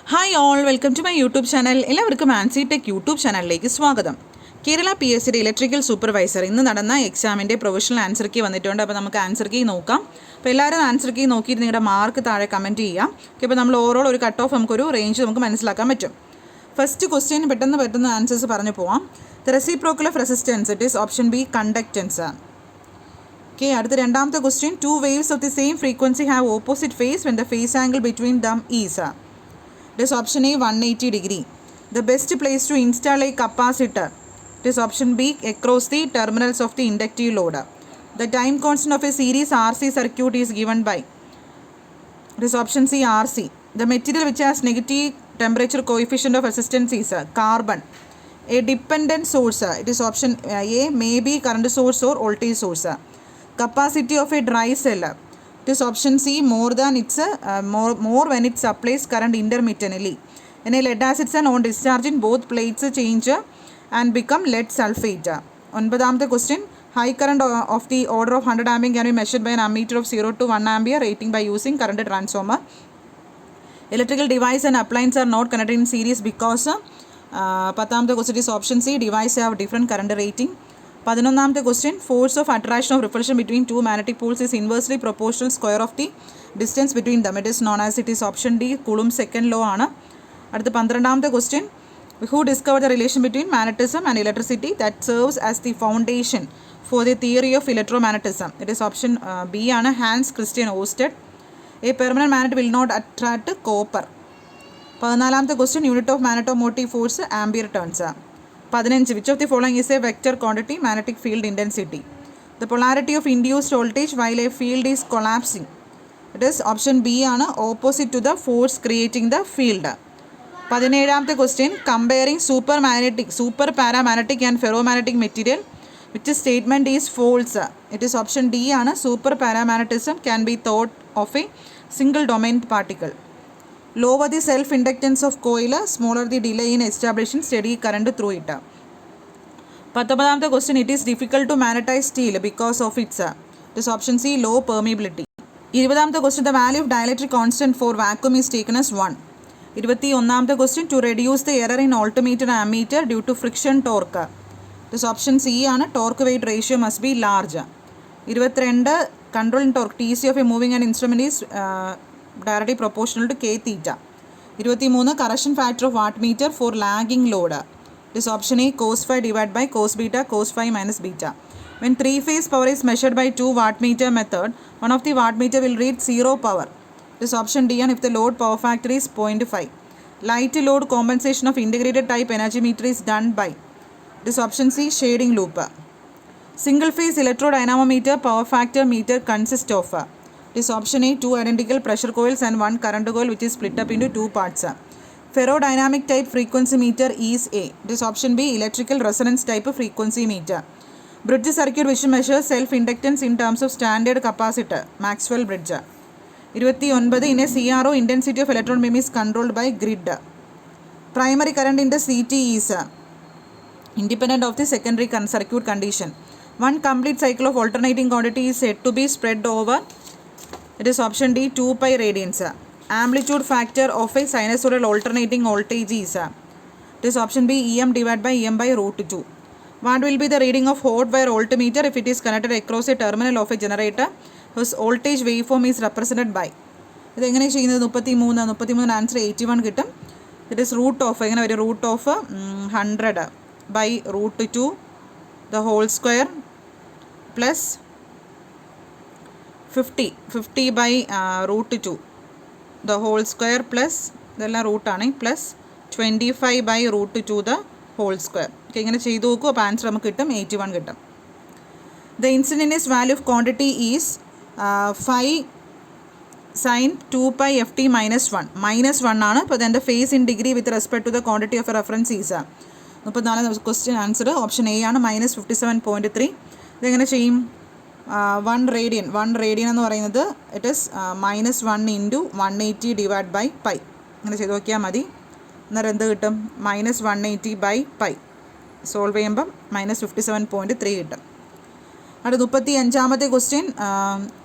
Hi all, welcome to my YouTube channel. എല്ലാവർക്കും Ancy tech YouTube ചാനലിലേക്ക് സ്വാഗതം. കേരള PSCയുടെ ഇലക്ട്രിക്കൽ സൂപ്പർവൈസർ ഇന്ന് നടന്ന എക്സാമിൻ്റെ പ്രൊഫഷണൽ ആൻസർ കീ വന്നിട്ടുണ്ട്. അപ്പോൾ നമുക്ക് ആൻസർ കീ നോക്കാം. അപ്പോൾ എല്ലാവരും ആൻസർ കീ നോക്കിയിട്ട് നിങ്ങളുടെ മാർക്ക് താഴെ കമൻറ്റ് ചെയ്യാം. ഓക്കെ, അപ്പോൾ നമ്മൾ ഓവറോൾ ഒരു കട്ട് ഓഫ് നമുക്കൊരു റേഞ്ച് നമുക്ക് മനസ്സിലാക്കാൻ പറ്റും. ഫസ്റ്റ് ക്വസ്റ്റ്യൻ പെട്ടെന്ന് ആൻസേഴ്സ് പറഞ്ഞു പോവാം. The reciprocal of resistance, it is option B conductance. Okay, അടുത്ത രണ്ടാമത്തെ question, two waves of the same frequency have opposite phase when the phase angle between them is. It is option A 180 degree. The best place to install a capacitor. It is option B across the terminals of the inductive load. The time constant of a series RC circuit is given by. It is option C RC. The material which has negative temperature coefficient of resistance is carbon. A dependent source. It is option A may be current source or voltage source. Capacity of a dry cell. It is option C more than its more when it supplies current intermittently. In a lead acids and on discharge in both plates change and become lead sulfate. ഒൻപതാമത്തെ question, high current of the order of 100 ampere can be measured by an ammeter of 0 to 1 ampere rating by using current transformer. Electrical device and appliance are not connected in series because പത്താമത്തെ question is option C, device have different current rating. 11th question, force of attraction of repulsion between two magnetic poles is inversely proportional square of the distance between them. It is known as, it is option D, Coulomb's second law ആണ്. അടുത്ത 12th question, who discovered the relation between magnetism and electricity that serves as the foundation for the theory of electromagnetism. It is option B ആണ്, Hans Christian Ørsted. A permanent magnet will not attract copper. 14th question, unit of magnetomotive force ampere turns. 15, which of the following is a vector quantity magnetic field intensity? The polarity of induced voltage while a field is collapsing. It is option B ആണ്, opposite to the force creating the field. 17th question, comparing super paramagnetic and ferromagnetic material, which statement is false? It is option D ആണ്, super paramagnetism can be thought of a single domain particle. Lower the self inductance of coil, smaller the delay in establishing steady current through it. 19th question, it is difficult to magnetize steel because of its, it is option C, low permeability. 20th question, the value of dielectric constant for vacuum is taken as 1. 21st question, to reduce the error in altimeter and ammeter due to friction torque. It is option C ആണ്, torque weight ratio must be large. 22, control torque TC of a moving an instrument is directly proportional to K theta. 23, correction factor of wattmeter for lagging load. It is option A, cos phi divided by cos beta, cos phi minus beta. When three-phase power is measured by 2 wattmeter method, one of the wattmeter will read 0 power. It is option D, and if the load power factor is 0.5. Light load compensation of integrated type energy meter is done by. It is option C, shading loop. Single phase electrodynamometer power factor meter consists of. It is option A, 2 identical pressure coils and 1 current coil which is split up into 2 parts. Ferrodynamic type frequency meter is A. It is option B, electrical resonance type frequency meter. Bridge circuit which measures self inductance in terms of standard capacitor, Maxwell bridge. 29, in a CRO intensity of electron beam is controlled by grid. Primary current in the CT is independent of the secondary circuit condition. One complete cycle of alternating quantity is said to be spread over. It is option D, 2 pi radians. Amplitude factor of a sinusoidal alternating voltage is. It is option B, EM divided by EM by root 2. What will be the reading of hot wire voltmeter if it is connected across a terminal of a generator whose voltage waveform is represented by? ഇത് എങ്ങനെ ചെയ്യുന്നത്? 33 answer 81 കിട്ടും. It is root of എങ്ങനെ വരും? Root of 100 by root 2 the whole square plus 50 by root 2 the whole square plus ഇതെല്ലാം റൂട്ടാണ് plus 25 by root 2 the whole square. Okay, ഇങ്ങനെ ചെയ്ത് നോക്കും. അപ്പോൾ ആൻസർ നമുക്ക് കിട്ടും 81 കിട്ടും. The instantaneous value of quantity is 5 sin 2 pi ft minus 1 ആണ്. അപ്പോൾ then the phase in degree with respect to the quantity of a reference is 34. Question answer option A ആണ്, -57.3. ഇതെങ്ങനെ ചെയ്യും? 1 റേഡിയൻ എന്ന് പറയുന്നത് it is -1 into 180 divide by pi. അങ്ങനെ ചെയ്ത് നോക്കിയാൽ മതി. അന്നേരം എന്ത് കിട്ടും? -180 ബൈ പൈ. സോൾവ് ചെയ്യുമ്പം -57.3 കിട്ടും. അടുത്ത 35th question,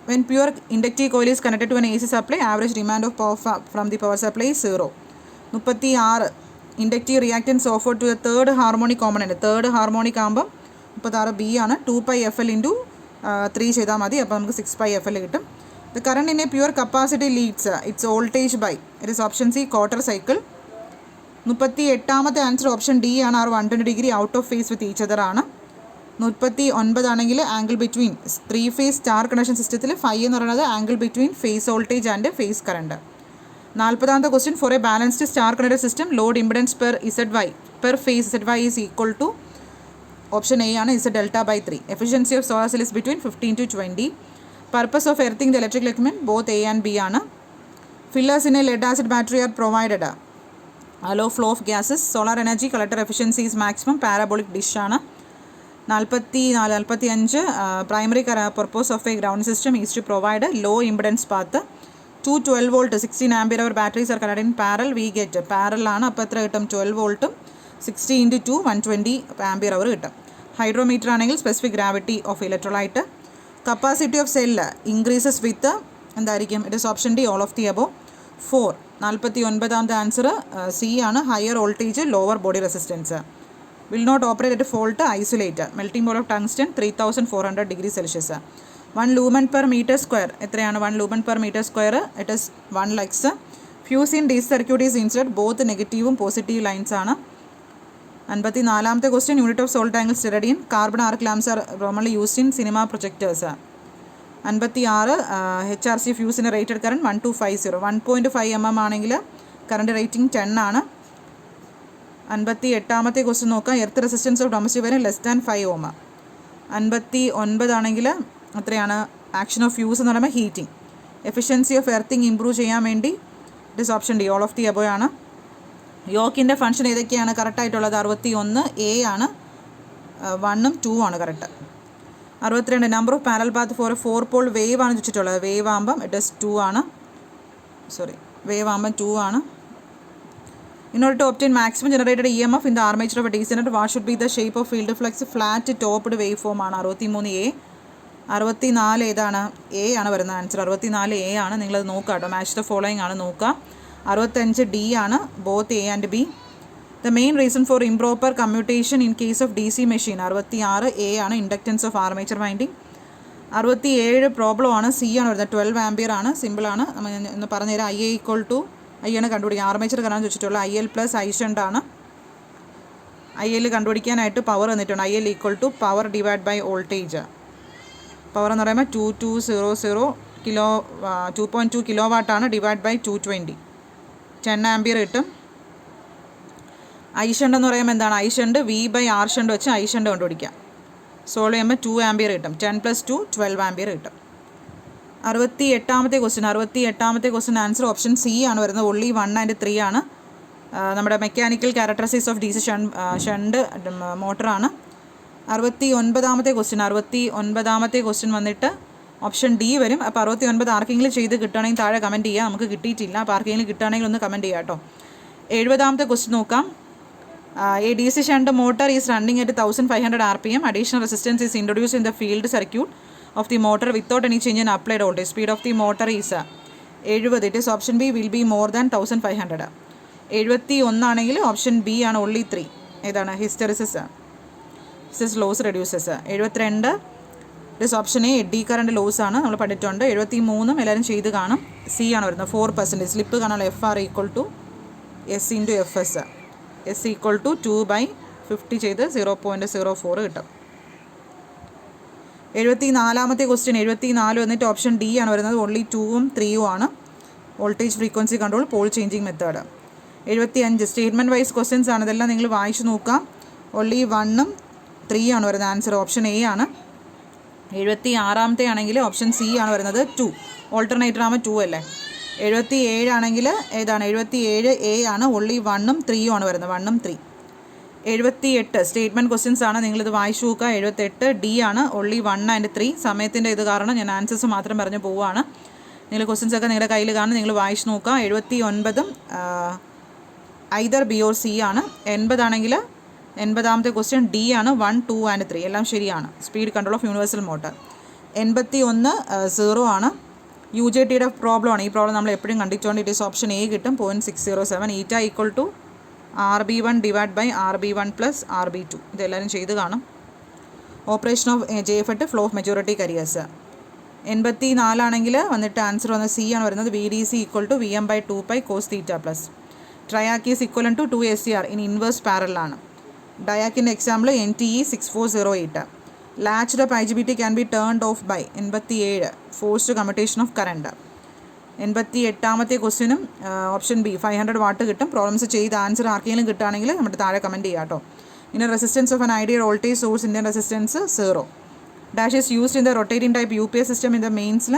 when pure inductive coil is connected to an AC supply, average demand of power from the power supply is 0. 36 inductive reactance offer to the third harmonic component. Third harmonic ആകുമ്പം 36 B ആണ്. 2πfl into 3 ചെയ്താൽ മതി. അപ്പോൾ നമുക്ക് 6πfl കിട്ടും. The current in a pure capacity leads its voltage by it is option C quarter cycle. 38ാമത്തെ answer option D ആണ്. 120 degree out of phase with each other ആണ്. 39 ആണെങ്കിൽ angle between 3 phase star connection സിസ്റ്റത്തിൽ phi എന്ന് പറയുന്നത് angle between phase voltage and phase current. 40ാമത്തെ question for a balanced star connected system load impedance per ZY per phase ZY is equal to option A ആണ് Z delta by 3. Efficiency of solar cell is between 15 to 20. Purpose of earthing the electric equipment both A and B ആണ്. Fillers in a lead acid battery are provided. Allow flow of gases. Solar energy collector efficiency is maximum. Parabolic dish ആണ്. 45 primary purpose of a ground system is to provide low impedance path. 2 12 volt 16 ampere hour batteries are connected in parallel. We get പാരലാണ്. അപ്പോൾ എത്ര കിട്ടും? 12 വോൾട്ടും 60 × 2 120 ampere അവർ കിട്ടും. Hydrometer ആണെങ്കിൽ specific gravity of electrolyte. Capacity of cell increases with എന്തായിരിക്കും? It is option D all of the above 4. 49ാമത്തെ answer C ആണ്. Higher voltage lower body resistance. Will not operate at fault isolate. Melting point of tungsten 3400 degree Celsius. 1 lumen per meter square എത്രയാണ്? 1 lumen per meter square it is 1 lux. Fuse in DC circuit is insert both നെഗറ്റീവും positive lines ആണ്. 54ാമത്തെ question unit of solid angle steradian. Carbon arc lamps are normally used in cinema projectors. 56 HRC ഫ്യൂസിൻ്റെ rated current 1250. 1.5 mm ആണെങ്കിൽ current rating 10 ആണ്. 58ാമത്തെ question നോക്കാം. Earth resistance of domestic wiring less than 5 ohm. 59 ആണെങ്കിൽ എത്രയാണ്? Action of fuse എന്ന് പറയുമ്പോൾ heating. Efficiency of earthing improve ചെയ്യാൻ വേണ്ടി it is option D all of the above ആണ്. യോക്കിൻ്റെ ഫംഗ്ഷൻ ഏതൊക്കെയാണ് കറക്റ്റായിട്ടുള്ളത്? 61 എ ആണ്. 1 ഉം 2 ആണ് correct. 62 number of parallel path for 4 pole wave ആണ് ചോദിച്ചിട്ടുള്ളത്. വേവ് ആകുമ്പം ഇറ്റ് ഇസ് 2 ആണ്. വേവ് ആകുമ്പം 2 ആണ്. In order to obtain maximum generated EMF in the armature of a DC generator, what should be the shape of field flux? Flat topped waveform ആണ്. 63 A. 64 ഏതാണ്? A ആണ് വരുന്ന answer. 64 A ആണ്. നിങ്ങളത് നോക്കുക കേട്ടോ. മാച്ച് ദ ഫോളോയിങ് ആണ് നോക്കുക. 65 ഡി ആണ്. Both A and B. The main reason for improper commutation in case of DC machine 66 A ആണ്. Inductance of armature winding. 67 problem ആണ്. സി ആണ് വരുന്നത്. 12 ആംപിയർ ആണ്. സിമ്പിളാണ്. നമ്മൾ ഒന്ന് പറഞ്ഞുതരാം. ഐ ആണ് കണ്ടുപിടിക്കുക. ആർമേച്ചർ കാണാൻ ചോദിച്ചിട്ടുള്ള IL + I ഷണ്ട് ആണ്. IL കണ്ടുപിടിക്കാനായിട്ട് പവർ വന്നിട്ടുണ്ട്. IL = power divide by voltage. Power എന്ന് പറയുമ്പോൾ 2200 2.2 കിലോ വാട്ടാണ്. ഡിവൈഡ് ബൈ 220 10 ആംപിയർ കിട്ടും. ഐ ഷണ്ട് എന്ന് പറയുമ്പോൾ എന്താണ്? ഐ ഷണ്ട് V/R ഷണ്ട് വെച്ച് ഐ ഷണ്ട് കണ്ടുപിടിക്കാം. സോൾവ് ചെയ്യുമ്പോൾ 2 ആംപിയർ കിട്ടും. 10 + 2 12 ആംപിയർ കിട്ടും. 68ാമത്തെ ക്വസ്റ്റ്യൻ ആൻസർ ഓപ്ഷൻ സി ആണ് വരുന്നത്. ഓൺലി 1 and 3 ആണ്. നമ്മുടെ mechanical characteristics of DC shunt മോട്ടറാണ്. 69ാമത്തെ ക്വസ്റ്റ്യൻ വന്നിട്ട് ഓപ്ഷൻ ഡി വരും. അപ്പോൾ 69 ആർക്കെങ്കിലും ചെയ്ത് കിട്ടുകയാണെങ്കിൽ താഴെ കമൻറ്റ് ചെയ്യുക. നമുക്ക് കിട്ടിയിട്ടില്ല. അപ്പോൾ ആർക്കെങ്കിലും കിട്ടുകയാണെങ്കിൽ ഒന്ന് കമൻറ്റ് ചെയ്യുക കേട്ടോ. 70ാമത്തെ ക്വസ്റ്റ്യൻ നോക്കാം. A DC shunt motor is running at 1500 RPM. Additional resistance is introduced in the field circuit of the motor without any change in applied voltage. Speed of the motor is 70. It is option B will be more than 1500. 71 ആണെങ്കിൽ option B ആണ്. only 3 ഏതാണ്? Hysteresis loss reduces. 72 it is option A eddy current loss ആണ്. നമ്മൾ പഠിച്ചിട്ടുണ്ട്. 73 എല്ലാവരും ചെയ്ത് കാണും. C ആണ് വരുന്നത്. 4% സ്ലിപ്പ് കാണാനുള്ള FR = S × FS. S = 2/50 ചെയ്ത് 0.04 കിട്ടും. 74ാമത്തെ ക്വസ്റ്റ്യൻ 74 വന്നിട്ട് ഓപ്ഷൻ ഡി ആണ് വരുന്നത്. ഓൺലി 2ഉം 3ഉം ആണ്. Voltage frequency control pole changing method. 75 statement wise questions ആണ്. ഇതെല്ലാം നിങ്ങൾ വായിച്ച് നോക്കാം. ഓൺലി 1ഉം 3 ആണ് വരുന്നത്. ആൻസർ ഓപ്ഷൻ എ ആണ്. 76ാമത്തെ ആണെങ്കിൽ ഓപ്ഷൻ സി ആണ് വരുന്നത്. 2 ഓൾട്ടർനേറ്റർ ആകുമ്പോൾ 2 അല്ലേ. 77 ആണെങ്കിൽ ഏതാണ്? 77 എ ആണ്. ഓൺലി 1ഉം 3ഉം ആണ് വരുന്നത്. 1ഉം 3. 78 സ്റ്റേറ്റ്മെൻറ്റ് ക്വസ്റ്റ്യൻസ് ആണ്. നിങ്ങളിത് വായിച്ചു നോക്കുക. 78 ഡി ആണ്. Only 1 and 3. സമയത്തിൻ്റെ ഇത് കാരണം ഞാൻ ആൻസേഴ്സ് മാത്രം പറഞ്ഞു പോവുകയാണ്. നിങ്ങൾ ക്വസ്റ്റ്യൻസൊക്കെ നിങ്ങളുടെ കയ്യിൽ കാണും. നിങ്ങൾ വായിച്ചു നോക്കുക. 79ഉം ഐദർ ബി ഓർ സി ആണ്. 80 ആണെങ്കിൽ 80ാമത്തെ ക്വസ്റ്റ്യൻ ഡി ആണ്. 1 2 and 3 എല്ലാം ശരിയാണ്. Speed control of universal motor. 81 0 ആണ്. UJTയുടെ പ്രോബ്ലമാണ്. ഈ പ്രോബ്ലം നമ്മൾ എപ്പോഴും കണ്ടിട്ടുകൊണ്ട് ഇറ്റ് ഈസ് ഓപ്ഷൻ എ കിട്ടും. 0.607 eta equal to RB1 divide by RB1 plus RB2. ഇതെല്ലാവരും ചെയ്ത് കാണും. Operation of JFET flow of majority carriers 84 ആണെങ്കിൽ വന്നിട്ട് ആൻസർ വന്നത് സി ആണ് വരുന്നത്. VDC equal to VM/2π cos theta plus. Triac is equal to 2SCR in inverse പാരലാണ്. ഡയാക്കിൻ്റെ example NTE 6408. Latched up IGBT can be turned off by 87 forced commutation of current. 88ാമത്തെ ക്വസ്റ്റ്യനും option B 500 watt കിട്ടും. Problems ചെയ്ത് answer ആർക്കെങ്കിലും കിട്ടുകയാണെങ്കിൽ നമ്മുടെ താഴെ കമൻറ്റ് ചെയ്യാം കേട്ടോ. In resistance of an ideal voltage source Indian resistance 0. Dash is used in the rotating type UPS system in the മെയിൻസിൽ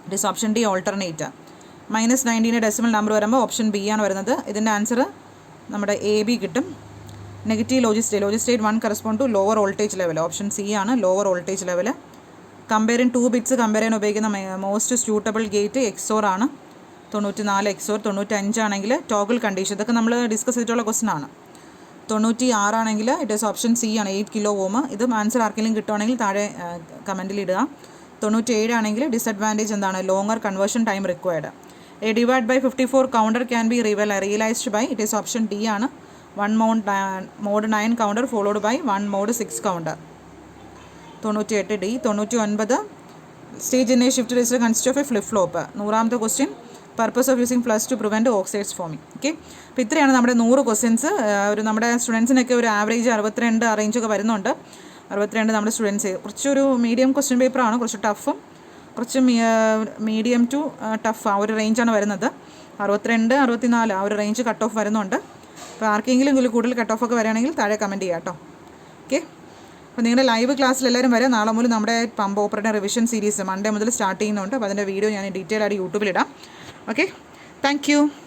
it is option D alternate. -19 decimal number വരുമ്പോൾ ഓപ്ഷൻ ബി ആണ് വരുന്നത്. ഇതിൻ്റെ ആൻസർ നമ്മുടെ AB കിട്ടും. Negative logic state 1 correspond to lower voltage level. Option C ആണ് lower voltage level. കമ്പയറിൻ 2 bits compare ചെയ്യാൻ ഉപയോഗിക്കുന്ന മോസ്റ്റ് സ്യൂട്ടബിൾ ഗേറ്റ് XOR ആണ്. 94 XOR. 95 ആണെങ്കിൽ ടോഗിൾ കണ്ടീഷൻ. ഇതൊക്കെ നമ്മൾ ഡിസ്കസ് ചെയ്തിട്ടുള്ള ക്വസ്റ്റൻ ആണ്. 96 ആണെങ്കിൽ ഇറ്റ് ഈസ് ഓപ്ഷൻ സി ആണ് 8 കിലോ ഓം. ഇത് ആൻസർ ആർക്കെങ്കിലും കിട്ടുവാണെങ്കിൽ താഴെ കമൻറ്റിൽ ഇടുക. 97 ആണെങ്കിൽ ഡിസഡ്വാൻറ്റേജ് എന്താണ്? Longer conversion time required. A divide by 54 counter can be realized by it is option D ആണ് 1 mod 9 counter followed by 1 mod 6 counter. 98 D. 99 stage in a shift register consist of a flip flop. 100ാമത്തെ question purpose of using flux to prevent oxides forming. Okay, അപ്പോൾ ഇത്രയാണ് നമ്മുടെ 100 questions. നമ്മുടെ സ്റ്റുഡൻസിനൊക്കെ ഒരു average 62 റേഞ്ചൊക്കെ വരുന്നുണ്ട്. 62 നമ്മുടെ students. കുറച്ചൊരു മീഡിയം ക്വസ്റ്റ്യൻ പേപ്പറാണ്. കുറച്ച് ടഫും കുറച്ച് മീഡിയം ടു ടഫ് ആ ഒരു റേഞ്ചാണ് വരുന്നത്. 62, 64 ആ ഒരു റേഞ്ച് കട്ട് ഓഫ് വരുന്നുണ്ട്. അപ്പോൾ ആർക്കെങ്കിലും ഇതിൽ കൂടുതൽ കട്ട് ഓഫ് ഒക്കെ വരികയാണെങ്കിൽ താഴെ കമൻറ്റ് ചെയ്യാം കേട്ടോ. ഓക്കെ, അപ്പോൾ നിങ്ങളുടെ ലൈവ് ക്ലാസ്സിൽ എല്ലാവരും വരെ. നാളെ മുതൽ നമ്മുടെ pump operator revision series Monday മുതൽ സ്റ്റാർട്ട് ചെയ്യുന്നുണ്ട്. അപ്പോൾ അതിൻ്റെ വീഡിയോ ഞാൻ ഡീറ്റെയിൽ ആയിട്ട് യൂട്യൂബിലിടാം. Okay, thank you.